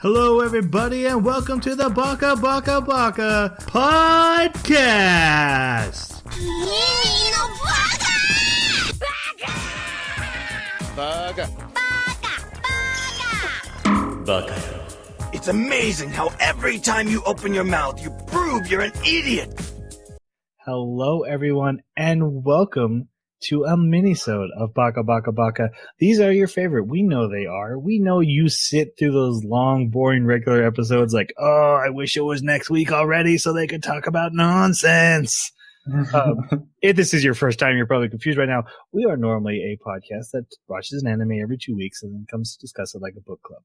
Hello, everybody, and welcome to the Baka podcast. Baka. It's amazing how every time you open your mouth, you prove you're an idiot. Hello, everyone, and welcome to a minisode of Baka. These are your favorite. We know they are. We know you sit through those long, boring, regular episodes like, oh, I wish it was next week already so they could talk about nonsense. If this is your first time, you're probably confused right now. We are normally a podcast that watches an anime every 2 weeks and then comes to discuss it like a book club.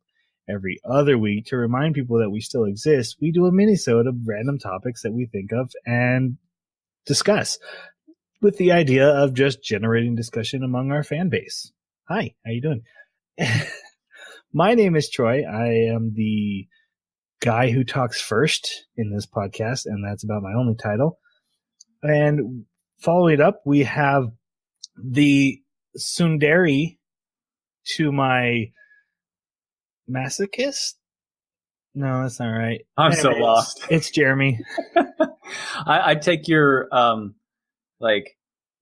Every other week, to remind people that we still exist, we do a minisode of random topics that we think of and discuss, with the idea of just generating discussion among our fan base. Hi, how you doing? My name is Troy. I am the guy who talks first in this podcast, and that's about my only title. And following it up, we have the tsundere to my masochist? No, that's not right. I'm so lost. It's Jeremy. I'd take your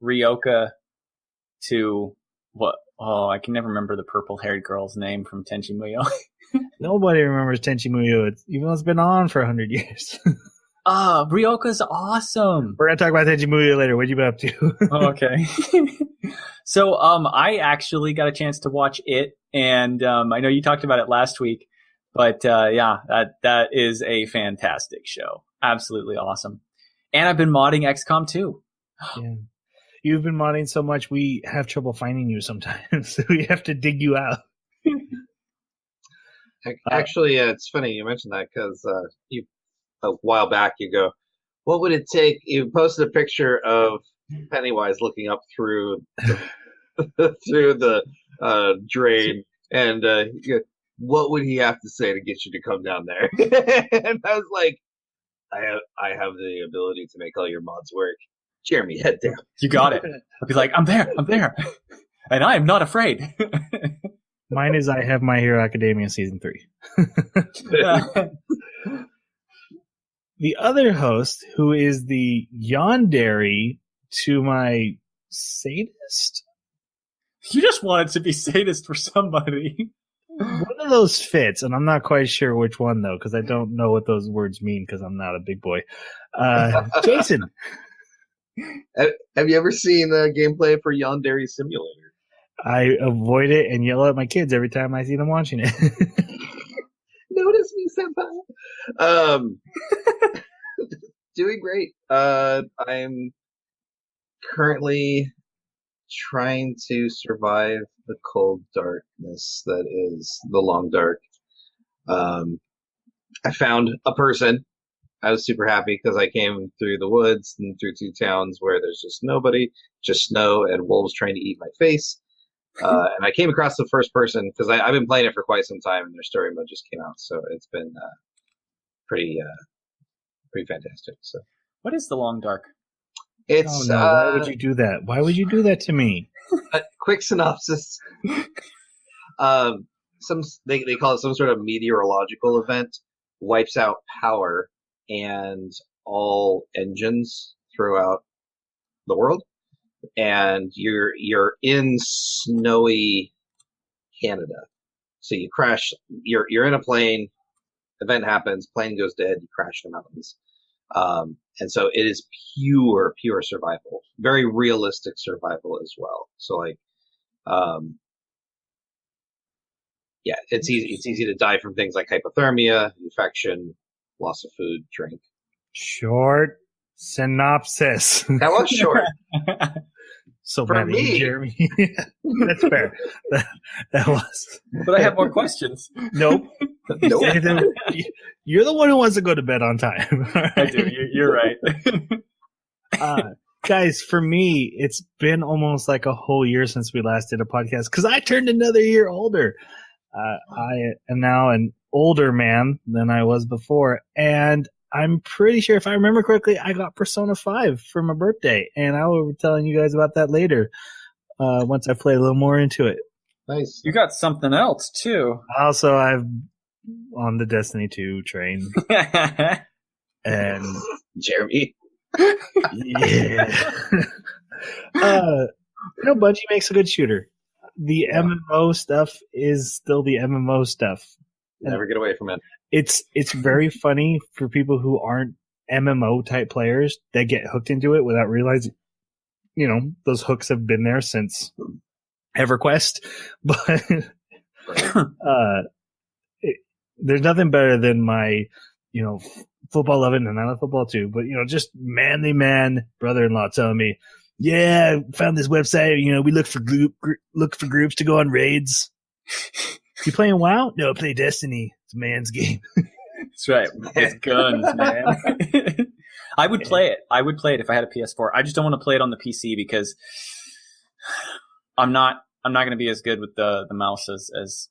Ryoka to what? Oh, I can never remember the purple-haired girl's name from Tenchi Muyo. Nobody remembers Tenchi Muyo, even though it's been on for 100 years. Ryoka's awesome. We're gonna talk about Tenchi Muyo later. What you been up to? Oh, okay. So, I actually got a chance to watch it, and I know you talked about it last week, but that is a fantastic show. Absolutely awesome. And I've been modding XCOM 2. Yeah. You've been modding so much, we have trouble finding you sometimes. So we have to dig you out. Actually, it's funny you mentioned that because a while back you go, what would it take? You posted a picture of Pennywise looking up through the drain, and you go, what would he have to say to get you to come down there? And I was like, I have the ability to make all your mods work. Jeremy, head down. You got it. I'll be like, I'm there, and I am not afraid. Mine is I have My Hero Academia Season 3. The other host, who is the yandere to my sadist? You just wanted to be sadist for somebody. One of those fits, and I'm not quite sure which one, though, because I don't know what those words mean because I'm not a big boy. Jason. Have you ever seen gameplay for Yandere Simulator? I avoid it and yell at my kids every time I see them watching it. Notice me, senpai. Doing great. I'm currently trying to survive the cold darkness that is the long dark. I found a person. I was super happy because I came through the woods and through 2 towns where there's just nobody, just snow and wolves trying to eat my face. And I came across the first person because I've been playing it for quite some time, and their story mode just came out, so it's been pretty fantastic. So, what is the long dark? It's why would you do that? Why would you do that to me? A quick synopsis. They call it some sort of meteorological event, wipes out power and all engines throughout the world, and you're in snowy Canada. So you crash. You're in a plane. Event happens. Plane goes dead. You crash in the mountains. And so it is pure survival. Very realistic survival as well. So it's easy to die from things like hypothermia, infection, loss of food, drink. Short synopsis. That was short. So for bad, me, Jeremy. That's fair. That was. But I have more questions. Nope. You're the one who wants to go to bed on time. Right? I do. You're right. Guys, for me, it's been almost like a whole year since we last did a podcast because I turned another year older. I am now an older man than I was before, and I'm pretty sure, if I remember correctly, I got Persona 5 for my birthday, and I will be telling you guys about that later once I play a little more into it. Nice. You got something else, too. Also, I've on the Destiny 2 train. And Jeremy. yeah. Bungie makes a good shooter. The MMO stuff is still the MMO stuff. Never get away from it. It's very funny for people who aren't MMO type players that get hooked into it without realizing, those hooks have been there since EverQuest. But there's nothing better than my, football loving, and I love football too, but just manly man brother-in-law telling me, yeah, found this website. We look for groups to go on raids. You playing WoW? No, I play Destiny. It's a man's game. That's right. It's guns, man. I would play it. I would play it if I had a PS4. I just don't want to play it on the PC because I'm not going to be as good with the mouse as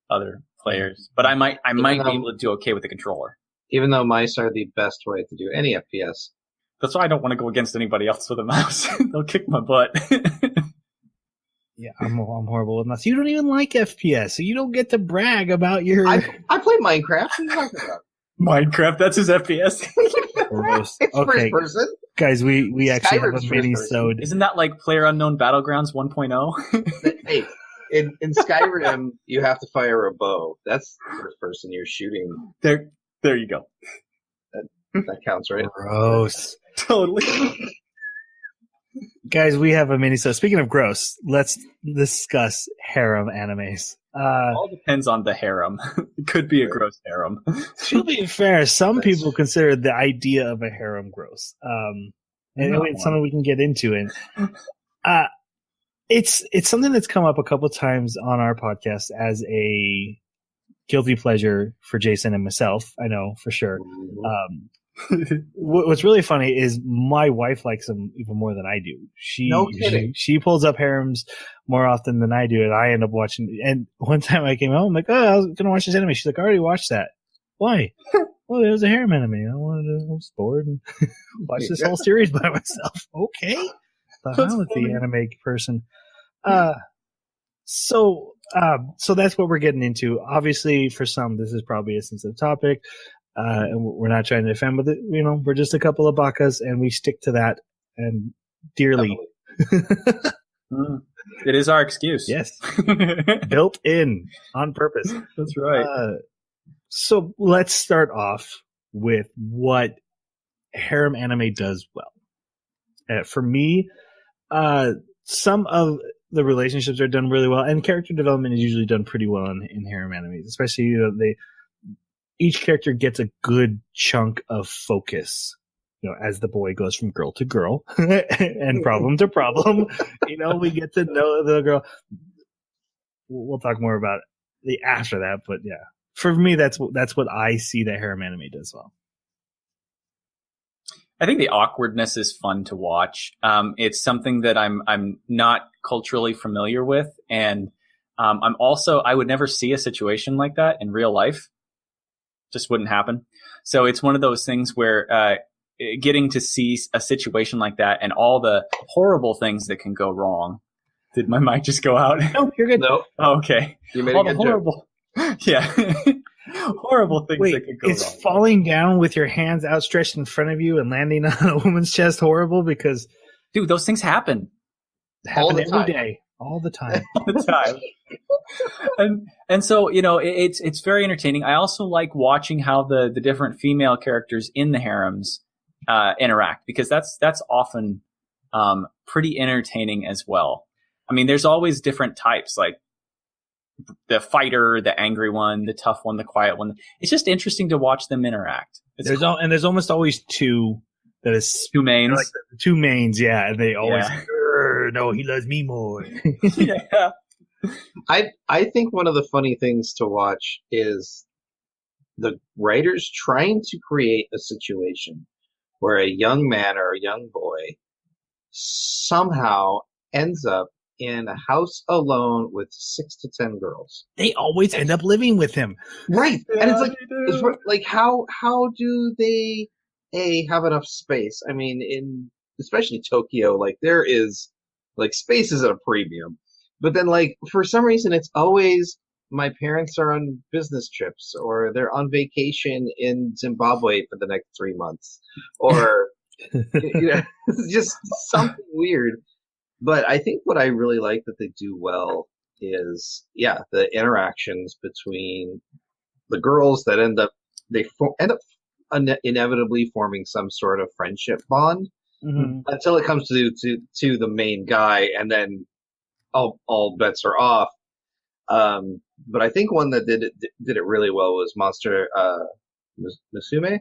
other players. But I might be able to do okay with the controller. Even though mice are the best way to do any FPS. That's why I don't want to go against anybody else with a mouse. They'll kick my butt. Yeah, I'm horrible with mouse. You don't even like FPS, so you don't get to brag about your... I play Minecraft. What are you talking about? Minecraft, that's his FPS. It's first person. Guys, we actually have a mini-sode. Isn't that like PlayerUnknown Battlegrounds 1.0? Hey, in Skyrim, you have to fire a bow. That's the first person you're shooting. There you go. That counts, right? Gross. Totally. Guys, we have a mini-sode. Speaking of gross, let's discuss harem animes. All depends on the harem. It could be a gross harem. To be fair, some people consider the idea of a harem gross. And it's something we can get into. And it's something that's come up a couple times on our podcast as a guilty pleasure for Jason and myself. I know for sure. What's really funny is my wife likes them even more than I do. No kidding. She pulls up harems more often than I do, and I end up watching. And one time I came home, I'm like, oh, I was going to watch this anime. She's like, I already watched that. Why? Well, it was a harem anime. I was bored and watch this whole series by myself. Okay. I'm the anime person. So that's what we're getting into. Obviously, for some, this is probably a sensitive topic. And we're not trying to defend, but we're just a couple of bakas, and we stick to that and dearly. It is our excuse. Yes, built in on purpose. That's right. So let's start off with what harem anime does well. For me, some of the relationships are done really well, and character development is usually done pretty well in harem animes, especially each character gets a good chunk of focus, as the boy goes from girl to girl and problem to problem. We get to know the girl. We'll talk more about the after that, but yeah, for me, that's what I see that harem anime does well. I think the awkwardness is fun to watch. It's something that I'm not culturally familiar with, and I would never see a situation like that in real life. Just wouldn't happen. So it's one of those things where getting to see a situation like that and all the horrible things that can go wrong. Did my mic just go out? No, you're good. No. Oh, okay. You made all a good the horrible, yeah, horrible things that could go wrong. Is falling down with your hands outstretched in front of you and landing on a woman's chest horrible? Because dude, those things happen. Happen every day. All the time. All the time. And so, it's very entertaining. I also like watching how the different female characters in the harems interact, because that's often pretty entertaining as well. I mean, there's always different types, like the fighter, the angry one, the tough one, the quiet one. It's just interesting to watch them interact. There's almost always two. That is two mains. Like the two mains, yeah. And they always, no, he loves me more. Yeah. I think one of the funny things to watch is the writers trying to create a situation where a young man or a young boy somehow ends up in a house alone with 6 to 10 girls. They always end up living with him. Right. Yeah, and it's like how do they have enough space? I mean, in especially Tokyo, like there is like space is at a premium. But then like for some reason it's always my parents are on business trips, or they're on vacation in Zimbabwe for the next 3 months, or it's just something weird. But I think what I really like that they do well is, the interactions between the girls that end up inevitably forming some sort of friendship bond until it comes to the main guy, and then all bets are off. But I think one that did it really well was Monster Musume,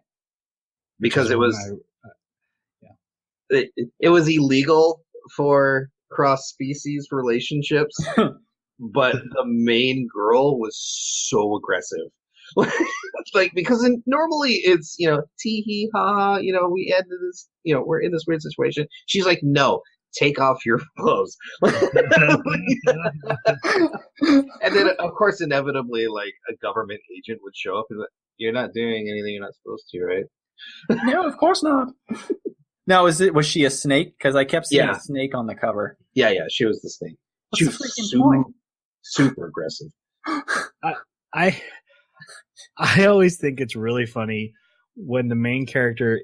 because it was it was illegal for cross-species relationships, but the main girl was so aggressive. Like, because normally it's, tee hee ha, we end this, we're in this weird situation. She's like, no, take off your clothes. And then, of course, inevitably, like, a government agent would show up and like, you're not doing anything you're not supposed to, right? No, of course not. Now, was she a snake? Because I kept seeing a snake on the cover. Yeah, she was the snake. She was super aggressive. I always think it's really funny when the main character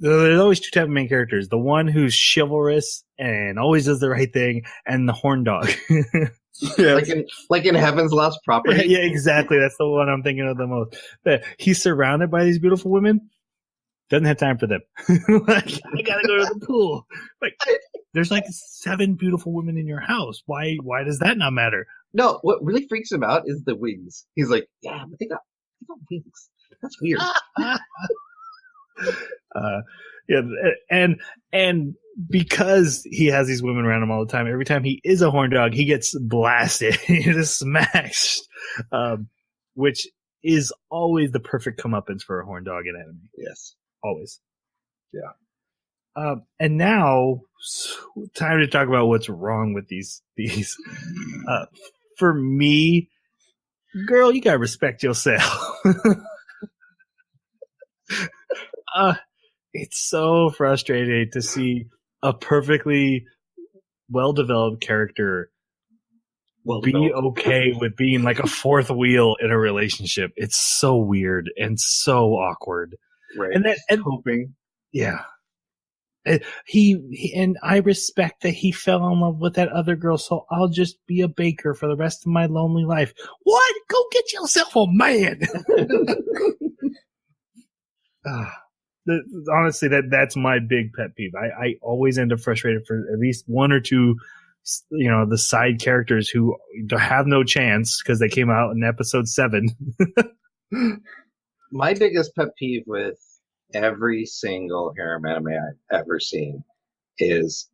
there's always two types of main characters. The one who's chivalrous and always does the right thing, and the horn dog. Yeah. Like in Heaven's Lost Property. Yeah, exactly. That's the one I'm thinking of the most. But he's surrounded by these beautiful women. Doesn't have time for them. Like, I gotta go to the pool. Like, there's like 7 beautiful women in your house. Why does that not matter? No, what really freaks him out is the wings. He's like, yeah, but they got wings. That's weird. And because he has these women around him all the time, every time he is a horn dog, he gets blasted. He just smashed, which is always the perfect comeuppance for a horn dog in anime. Yes, always. Yeah. And now, time to talk about what's wrong with these. For me, girl, you gotta respect yourself. It's so frustrating to see a perfectly well-developed character be okay with being like a fourth wheel in a relationship. It's so weird and so awkward. Right. And hoping. Yeah. He and I respect that he fell in love with that other girl, so I'll just be a baker for the rest of my lonely life. What? Go get yourself a man. Honestly, that's my big pet peeve. I always end up frustrated for at least one or two, the side characters who have no chance because they came out in episode 7. My biggest pet peeve with every single harem anime I've ever seen is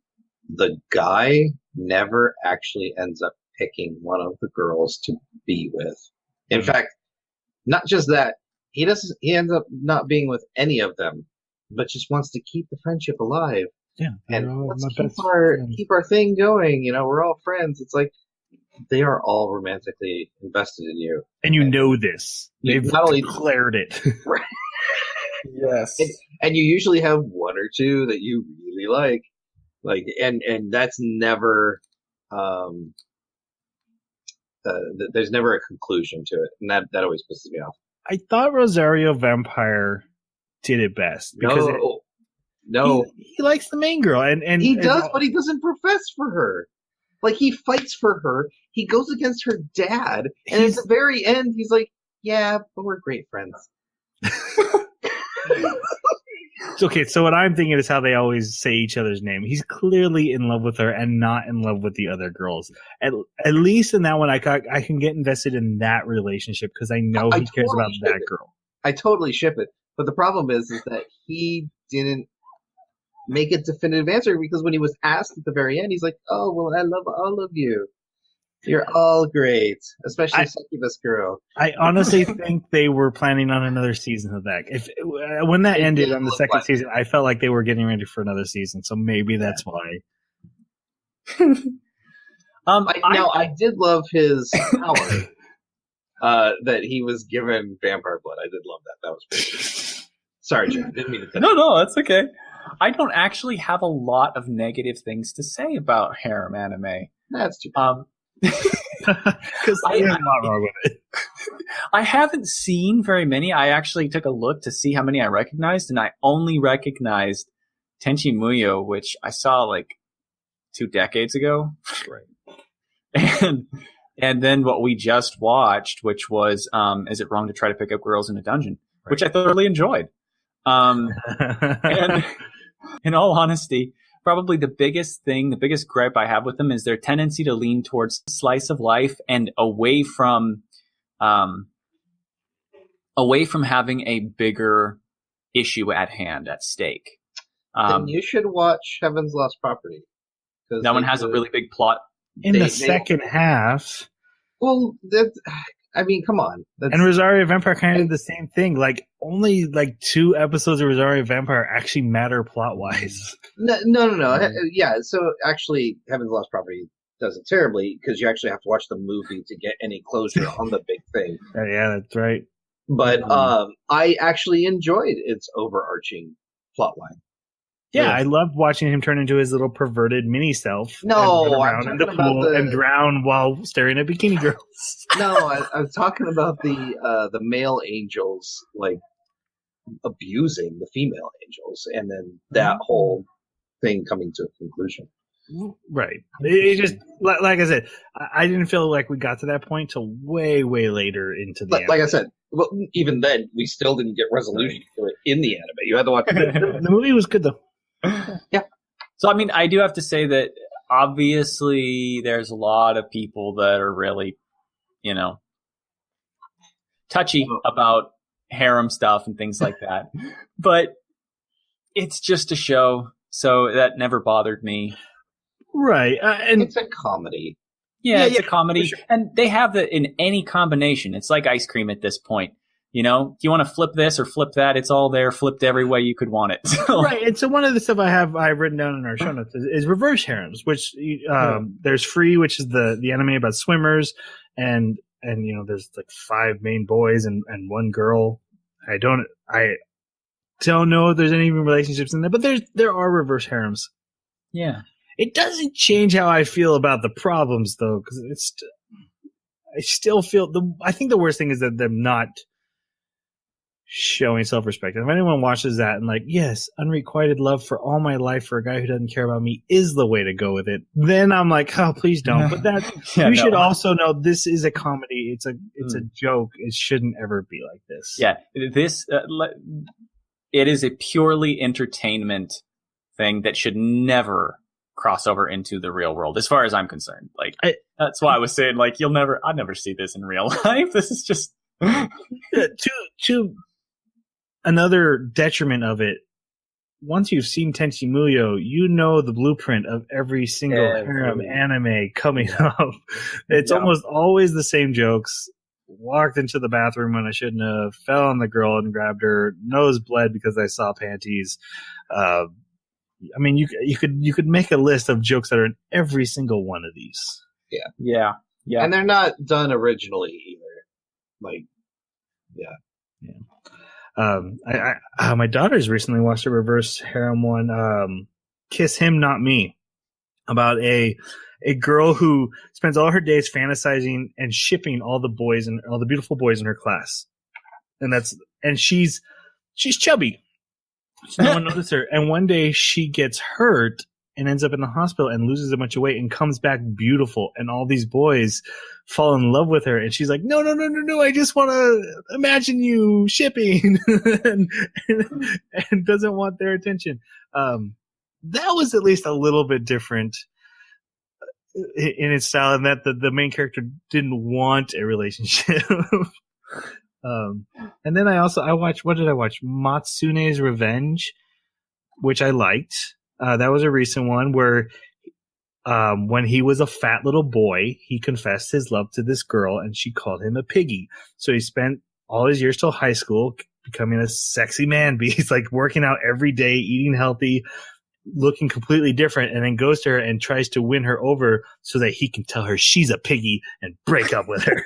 the guy never actually ends up picking one of the girls to be with. In fact, not just that, he ends up not being with any of them, but just wants to keep the friendship alive. Yeah, and let's keep our thing going. We're all friends. It's like they are all romantically invested in you, and know this. They've not only declared it. Right. Yes, and you usually have one or two that you really like, and that's never. There's never a conclusion to it, and that always pisses me off. I thought Rosario+vampire did it best because he likes the main girl, and he does, but he doesn't profess for her. Like, he fights for her, he goes against her dad, and at the very end, he's like, "Yeah, but we're great friends." Okay, so what I'm thinking is how they always say each other's name. He's clearly in love with her and not in love with the other girls. At least in that one, I can get invested in that relationship because I know he cares about that girl. I totally ship it. But the problem is that he didn't make a definitive answer, because when he was asked at the very end, he's like, "Oh, well, I love all of you. You're all great, especially Succubus girl." I honestly think they were planning on another season of that. When that ended on the second season, I felt like they were getting ready for another season, so maybe that's why. I did love his power that he was given vampire blood. I did love that. That was pretty. Sorry, Jim. Didn't mean to. No, that's okay. I don't actually have a lot of negative things to say about harem anime. That's too bad. Because there's a lot wrong with it. I haven't seen very many. I actually took a look to see how many I recognized, and I only recognized Tenchi Muyo, which I saw like 2 decades ago. Right. And then what we just watched, which was Is It Wrong to Try to Pick Up Girls in a Dungeon, Right. which I thoroughly enjoyed. And in all honesty, probably the biggest gripe I have with them is their tendency to lean towards slice of life and away from having a bigger issue at hand, at stake. Then you should watch Heaven's Lost Property. That one has a really big plot. In the second half. Well, come on. And Rosario Vampire kind of did the same thing. Like, only like 2 episodes of Rosario Vampire actually matter plot-wise. No. Yeah, so actually, Heaven's Lost Property does it terribly because you actually have to watch the movie to get any closure on the big thing. Yeah, that's right. But I actually enjoyed its overarching plotline. Yeah, I loved watching him turn into his little perverted mini self. No, and run around in the pool and drown while staring at bikini girls. No, I'm talking about the male angels like abusing the female angels, and then that whole thing coming to a conclusion. Right. It just like I said, I didn't feel like we got to that point till way later into the. Like I said, well, even then we still didn't get resolution for it in the anime. You had to watch the movie was good though. Yeah. So, I mean, I do have to say that obviously there's a lot of people that are really, touchy about harem stuff and things like that. But it's just a show, so that never bothered me. Right. And it's a comedy. Yeah, it's a comedy. Sure. And they have that in any combination. It's like ice cream at this point. Do you want to flip this or flip that? It's all there, flipped every way you could want it. Right. And so one of the stuff I've written down in our show notes is reverse harems, which there's Free, which is the anime about swimmers, and there's like 5 main boys and 1 girl. I don't know if there's any relationships in there, but there are reverse harems. Yeah. It doesn't change how I feel about the problems though, because I still feel I think the worst thing is that them not showing self-respect. And if anyone watches that and like, yes, unrequited love for all my life for a guy who doesn't care about me is the way to go with it, then I'm like, oh, please don't. But that should also know this is a comedy. It's a joke. It shouldn't ever be like this. Yeah, this it is a purely entertainment thing that should never cross over into the real world, as far as I'm concerned. Like, that's why I was saying, like, I'll never see this in real life. This is just to another detriment of it. Once you've seen Tenchi Muyo, you know the blueprint of every single harem anime coming up. It's almost always the same jokes. Walked into the bathroom when I shouldn't have, fell on the girl and grabbed her, nose bled because I saw panties. I mean, you could make a list of jokes that are in every single one of these. Yeah. And they're not done originally either. Like, yeah. My daughter's recently watched a reverse harem one, Kiss Him Not Me, about a girl who spends all her days fantasizing and shipping all the beautiful boys in her class, and she's chubby, so no one notices her. And one day she gets hurt and ends up in the hospital and loses a bunch of weight and comes back beautiful, and all these boys fall in love with her, and she's like, no, I just want to imagine you shipping and doesn't want their attention. That was at least a little bit different in its style, and that the main character didn't want a relationship. And then I watched, what did I watch? Matsune's Revenge, which I liked. That was a recent one where when he was a fat little boy, he confessed his love to this girl, and she called him a piggy. So he spent all his years till high school becoming a sexy man beast, like working out every day, eating healthy, looking completely different, and then goes to her and tries to win her over so that he can tell her she's a piggy and break up with her.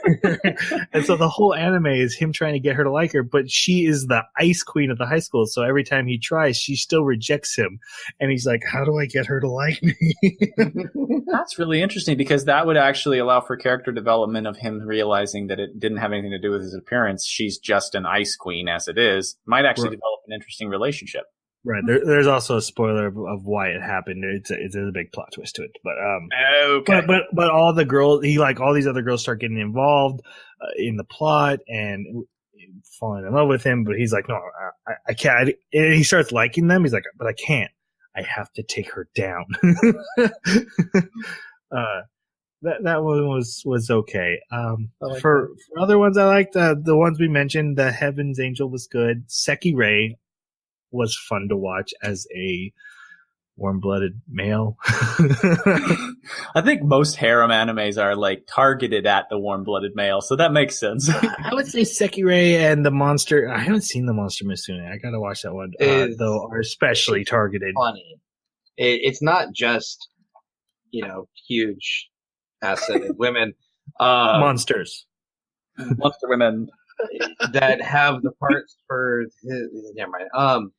And so the whole anime is him trying to get her to like her, but she is the ice queen of the high school. So every time he tries, she still rejects him. And he's like, how do I get her to like me? That's really interesting, because that would actually allow for character development of him realizing that it didn't have anything to do with his appearance. She's just an ice queen as it is. Might actually develop an interesting relationship. Right. There's also a spoiler of why it happened. It's a big plot twist to it. But okay. But all the girls, all these other girls start getting involved in the plot and falling in love with him. But he's like, no, I can't. And he starts liking them. He's like, but I can't. I have to take her down. That one was okay. For other ones, I liked the ones we mentioned. The Heaven's Angel was good. Seki Ray was fun to watch as a warm-blooded male. I think most harem animes are like targeted at the warm-blooded male, so that makes sense. I would say Seki Ray and the monster. I haven't seen the Monster Musume. I gotta watch that one. Though are especially targeted. Funny. It's not just huge asset women. Monsters. Monster women that have the parts for never mind.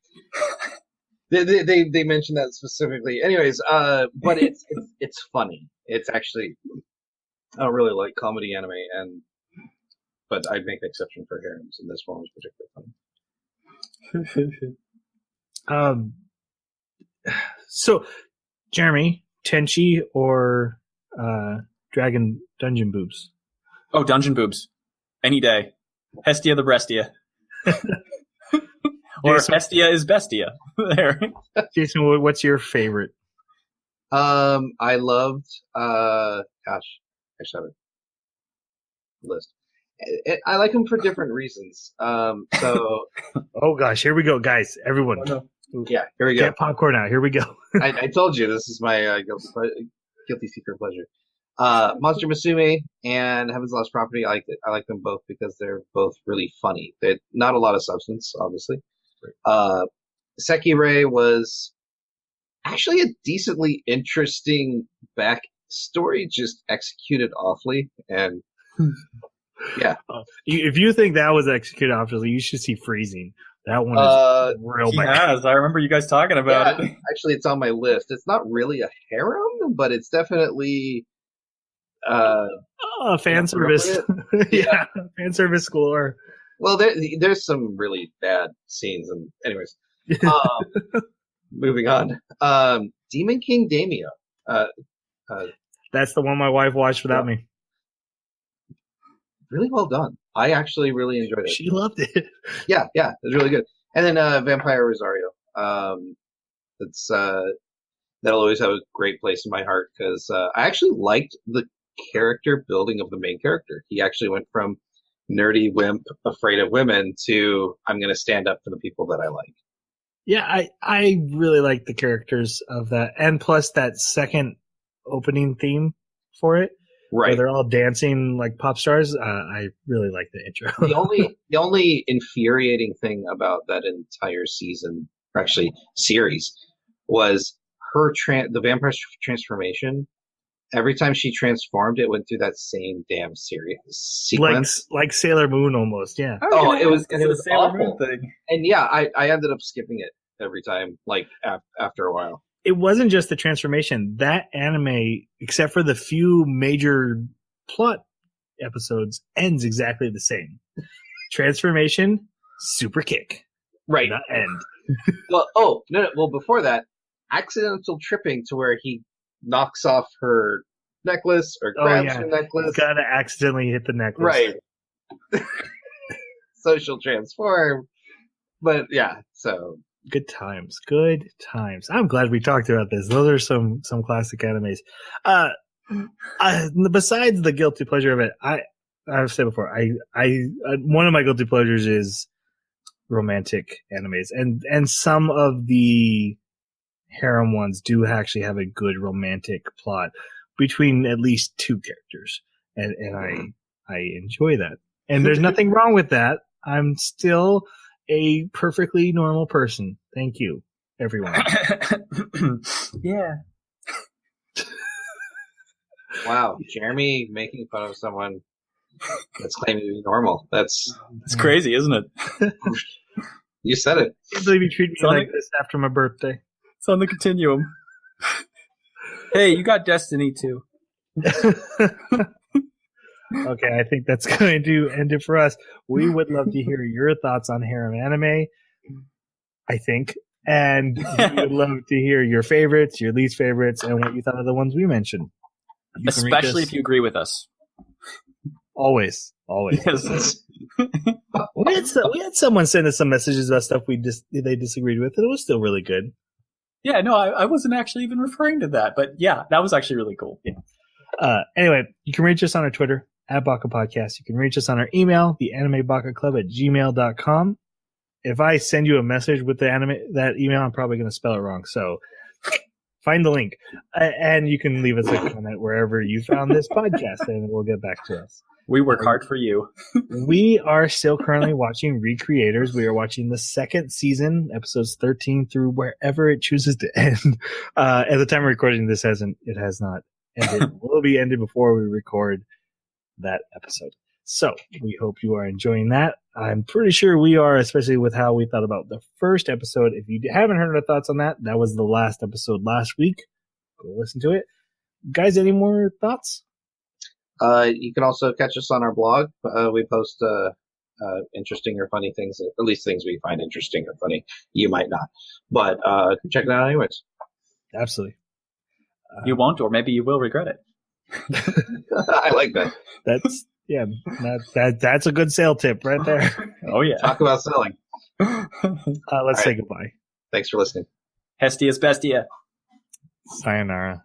They mentioned that specifically. Anyways, but it's funny. It's actually, I don't really like comedy anime, but I'd make an exception for harems, and this one was particularly funny. So, Jeremy, Tenchi or Dragon Dungeon Boobs? Oh, Dungeon Boobs, any day. Hestia the Brestia. Or Jason, Hestia is Bestia. There. Jason, what's your favorite? I loved, gosh, I should have a list. I like them for different reasons. So. Oh gosh, here we go, guys. Everyone. Oh, no. Yeah, here we go. Get popcorn out. Here we go. I told you this is my guilty secret pleasure. Monster Musume and Heaven's Lost Property. I like them both because they're both really funny. They're not a lot of substance, obviously. Seki Ray was actually a decently interesting backstory, just executed awfully. And yeah, if you think that was executed awfully, you should see Freezing. That one is real bad. Yes, I remember you guys talking about it. Actually, it's on my list. It's not really a harem, but it's definitely fan service. Yeah, fan service score. Well, there's some really bad scenes, and anyways, moving on. Demon King Daimyo. That's the one my wife watched without me. Really well done. I actually really enjoyed it. She loved it. Yeah, it was really good. And then Vampire Rosario. That'll always have a great place in my heart because I actually liked the character building of the main character. He actually went from nerdy wimp afraid of women to I'm going to stand up for the people that I like. Yeah, I really like the characters of that, and plus that second opening theme for it, right? Where they're all dancing like pop stars. I really like the intro. the only infuriating thing about that entire season, or actually series, was her the vampire's transformation. Every time she transformed, it went through that same damn sequence, like Sailor Moon almost. Yeah. Oh, it was Sailor awful. Moon thing. And yeah, I ended up skipping it every time, like after a while. It wasn't just the transformation. That anime, except for the few major plot episodes, ends exactly the same. Transformation, super kick. Right. Not end. Well, no. Well, before that, accidental tripping to where he knocks off her necklace or grabs her necklace. Gotta accidentally hit the necklace. Right. So she'll transform. But yeah, so. Good times. I'm glad we talked about this. Those are some classic animes. Besides the guilty pleasure of it, I've said before, one of my guilty pleasures is romantic animes, and some of the harem ones do actually have a good romantic plot between at least two characters, and I enjoy that. And there's nothing wrong with that. I'm still a perfectly normal person. Thank you. everyone. Yeah. Wow, Jeremy making fun of someone that's claiming to be normal. It's crazy, isn't it? You said it. I can't believe you treat me like this after my birthday. It's on the continuum. Hey, you got Destiny too. Okay, I think that's going to end it for us. We would love to hear your thoughts on Harem Anime, I think. And we would love to hear your favorites, your least favorites, and what you thought of the ones we mentioned. Especially if you agree with us. Always. Yes. We had someone send us some messages about stuff they disagreed with, and it was still really good. Yeah, no, I wasn't actually even referring to that, but yeah, that was actually really cool. Yeah. Anyway, you can reach us on our Twitter at Baka Podcast. You can reach us on our email, theanimebakaclub@gmail.com. If I send you a message with that email, I'm probably going to spell it wrong. So find the link, and you can leave us a comment wherever you found this podcast, and it will get back to us. We work hard for you. We are still currently watching Recreators. We are watching the second season, episodes 13 through wherever it chooses to end. At the time of recording, it has not ended. It will be ended before we record that episode. So we hope you are enjoying that. I'm pretty sure we are, especially with how we thought about the first episode. If you haven't heard our thoughts on that was the last episode last week. Go listen to it. Guys, any more thoughts? You can also catch us on our blog. We post interesting or funny things, at least things we find interesting or funny. You might not, but check it out anyways. Absolutely. You won't, or maybe you will regret it. I like that. That's a good sale tip right there. Oh yeah. Talk about selling. Let's say goodbye. Thanks for listening. Hestia Bestia. Sayonara.